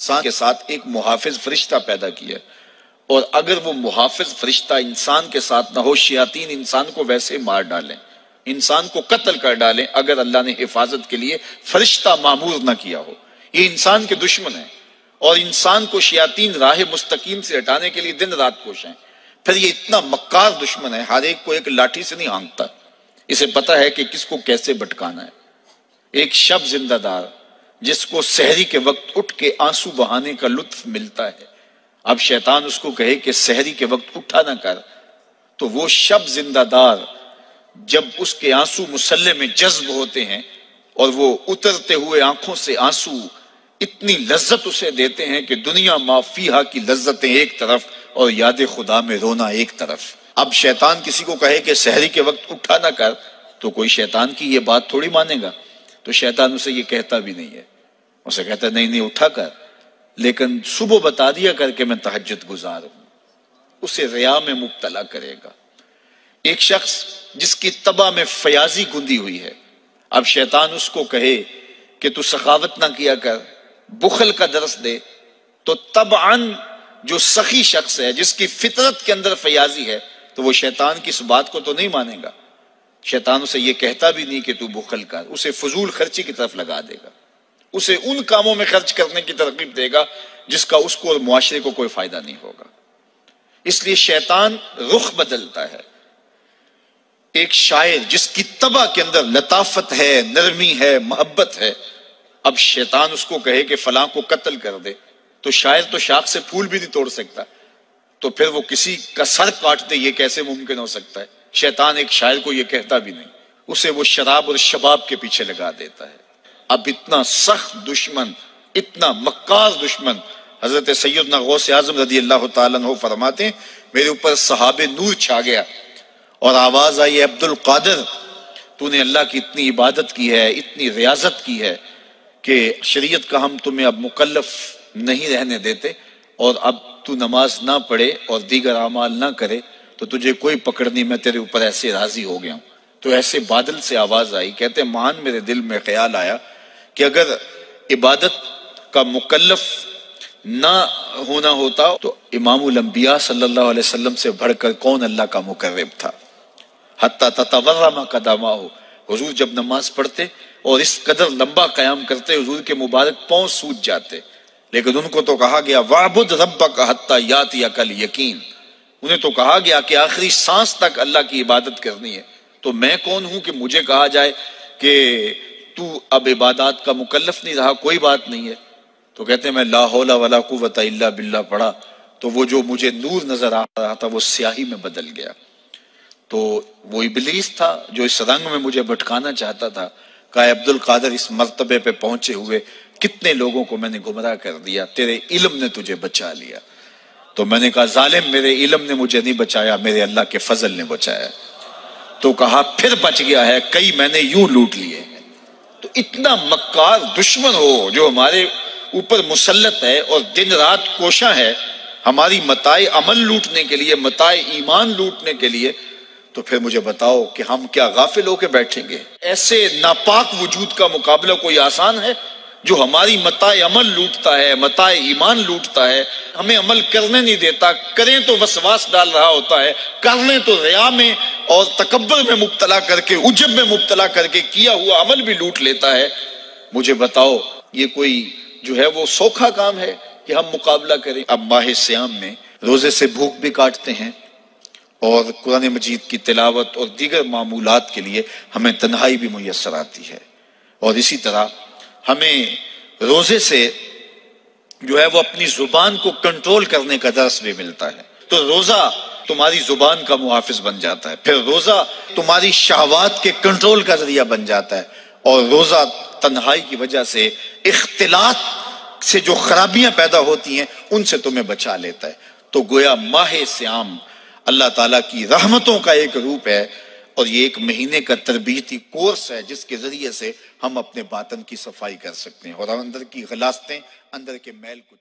انسان کے ساتھ ایک محافظ فرشتہ پیدا کیا ہے، اور اگر وہ محافظ فرشتہ انسان کے ساتھ نہ ہو، شیاطین انسان کو ویسے مار ڈالیں، انسان کو قتل کر ڈالیں اگر اللہ نے حفاظت کے لیے فرشتہ معمور نہ کیا ہو۔ یہ انسان کے دشمن ہیں، اور انسان کو شیاطین راہ مستقیم سے ہٹانے کے لیے دن رات کوشش ہیں۔ پھر یہ اتنا مکار دشمن ہے، ہر ایک کو ایک لاٹھی سے نہیں ہانکتا، اسے پتہ ہے کہ کس کو کیسے بھٹکانا ہے۔ ایک شب زندہ دار جس کو سحری کے وقت اٹھ کے آنسو بہانے کا لطف ملتا ہے، اب شیطان اس کو کہے کہ سحری کے وقت اٹھا نہ کر، تو وہ شب زندہ دار جب اس کے آنسو مصلے میں جذب ہوتے ہیں اور وہ اترتے ہوئے آنکھوں سے آنسو اتنی لذت اسے دیتے ہیں کہ دنیا ما فیہا کی لذتیں ایک طرف اور یاد خدا میں رونا ایک طرف۔ اب شیطان کسی کو کہے کہ سحری کے وقت اٹھا نہ کر، تو کوئی شیطان کی یہ بات تھوڑی مانے گا، تو شیطان اسے یہ کہتا بھی نہیں ہے، اسے کہتا ہے نہیں اٹھا کر، لیکن صبح بتا دیا کر کے میں تہجد گزار ہوں، اسے ریا میں مبتلا کرے گا۔ ایک شخص جس کی طبع میں فیاضی گندی ہوئی ہے، اب شیطان اس کو کہے کہ تو سخاوت نہ کیا کر، بخل کا درس دے، تو طبعاً جو سخی شخص ہے جس کی فطرت کے اندر فیاضی ہے، تو وہ شیطان کی اس بات کو تو نہیں مانے گا۔ شیطان اسے یہ کہتا بھی نہیں کہ تو بخل کر، اسے فضول خرچی کی طرف لگا دے گا، اسے ان کاموں میں خرچ کرنے کی ترغیب دے گا جس کا اس کو اور معاشرے کو کوئی فائدہ نہیں ہوگا۔ اس لیے شیطان رخ بدلتا ہے۔ ایک شاعر جس کی طبع کے اندر لطافت ہے، نرمی ہے، محبت ہے، اب شیطان اس کو کہے کہ فلاں کو قتل کر دے، تو شاعر تو شاخ سے پھول بھی نہیں توڑ سکتا، تو پھر وہ کسی کا سر کاٹ دے، یہ کیسے ممکن ہو سکتا ہے؟ شیطان ایک شاعر کو یہ کہتا بھی نہیں، اسے وہ شراب اور شباب کے پیچھے لگا دیتا ہے۔ اب اتنا سخت دشمن، اتنا مکار دشمن، حضرت سیدنا غوث اعظم رضی اللہ تعالیٰ عنہ فرماتے ہیں میرے اوپر سحاب نور چھا گیا اور آواز آئی، عبد القادر تو نے اللہ کی اتنی عبادت کی ہے، اتنی ریاضت کی ہے کہ شریعت کا ہم تمہیں اب مکلف نہیں رہنے دیتے، اور اب تو نماز نہ پڑھے اور دیگر اعمال نہ کرے تو تجھے کوئی پکڑ نہیں، میں تیرے اوپر ایسے راضی ہو گیا ہوں۔ تو ایسے بادل سے آواز آئی، کہتے مان میرے دل میں خیال آیا کہ اگر عبادت کا مکلف نہ ہونا ہوتا تو امام الانبیاء صلی اللہ علیہ وسلم سے بڑھ کر کون اللہ کا مقرب تھا۔ حتی تتورم قدمہ، حضور جب نماز پڑھتے اور اس قدر لمبا قیام کرتے حضور کے مبارک پاؤں سوج جاتے، لیکن ان کو تو کہا گیا وَاعْبُدْ رَبَّكَ حَتَّى يَأْتِيَكَ الْيَقِينُ، انہیں تو کہا گیا کہ آخری سانس تک اللہ کی عبادت کرنی ہے، تو میں کون ہوں کہ مجھے کہا جائے کہ تو اب عبادات کا مکلف نہیں رہا، کوئی بات نہیں ہے۔ تو کہتے ہیں میں لا حول ولا قوت الا باللہ پڑھا تو وہ جو مجھے نور نظر آ رہا تھا وہ سیاہی میں بدل گیا۔ تو وہ ابلیس تھا جو اس رنگ میں مجھے بھٹکانا چاہتا تھا، کہا عبد القادر اس مرتبے پہ پہنچے ہوئے کتنے لوگوں کو میں نے گمراہ کر دیا، تیرے علم نے تجھے بچا لیا۔ تو میں نے کہا ظالم میرے علم نے مجھے نہیں بچایا، میرے اللہ کے فضل نے بچایا۔ تو کہا پھر بچ گیا ہے، کئی میں نے یوں لوٹ لیے ہیں۔ تو اتنا مکار دشمن ہو جو ہمارے اوپر مسلط ہے اور دن رات کوشاں ہے ہماری متاع عمل لوٹنے کے لیے، متاع ایمان لوٹنے کے لیے، تو پھر مجھے بتاؤ کہ ہم کیا غافل ہو کے بیٹھیں گے؟ ایسے ناپاک وجود کا مقابلہ کوئی آسان ہے جو ہماری متاع عمل لوٹتا ہے، متاع ایمان لوٹتا ہے، ہمیں عمل کرنے نہیں دیتا، کریں تو وسواس ڈال رہا ہوتا ہے، کر لیں تو ریا میں اور تکبر میں مبتلا کر کے، عجب میں مبتلا کر کے کیا ہوا عمل بھی لوٹ لیتا ہے۔ مجھے بتاؤ یہ کوئی جو ہے وہ سوکھا کام ہے کہ ہم مقابلہ کریں؟ اب ماہ صیام میں روزے سے بھوک بھی کاٹتے ہیں اور قرآن مجید کی تلاوت اور دیگر معمولات کے لیے ہمیں تنہائی بھی میسر آتی ہے، اور اسی طرح ہمیں روزے سے جو ہے وہ اپنی زبان کو کنٹرول کرنے کا درس بھی ملتا ہے۔ تو روزہ تمہاری زبان کا محافظ بن جاتا ہے، پھر روزہ تمہاری شہوات کے کنٹرول کا ذریعہ بن جاتا ہے، اور روزہ تنہائی کی وجہ سے اختلاط سے جو خرابیاں پیدا ہوتی ہیں ان سے تمہیں بچا لیتا ہے۔ تو گویا ماہ صیام اللہ تعالیٰ کی رحمتوں کا ایک روپ ہے، اور یہ ایک مہینے کا تربیتی کورس ہے جس کے ذریعے سے ہم اپنے باطن کی صفائی کر سکتے ہیں اور اندر کی غلاظتیں، اندر کے میل کو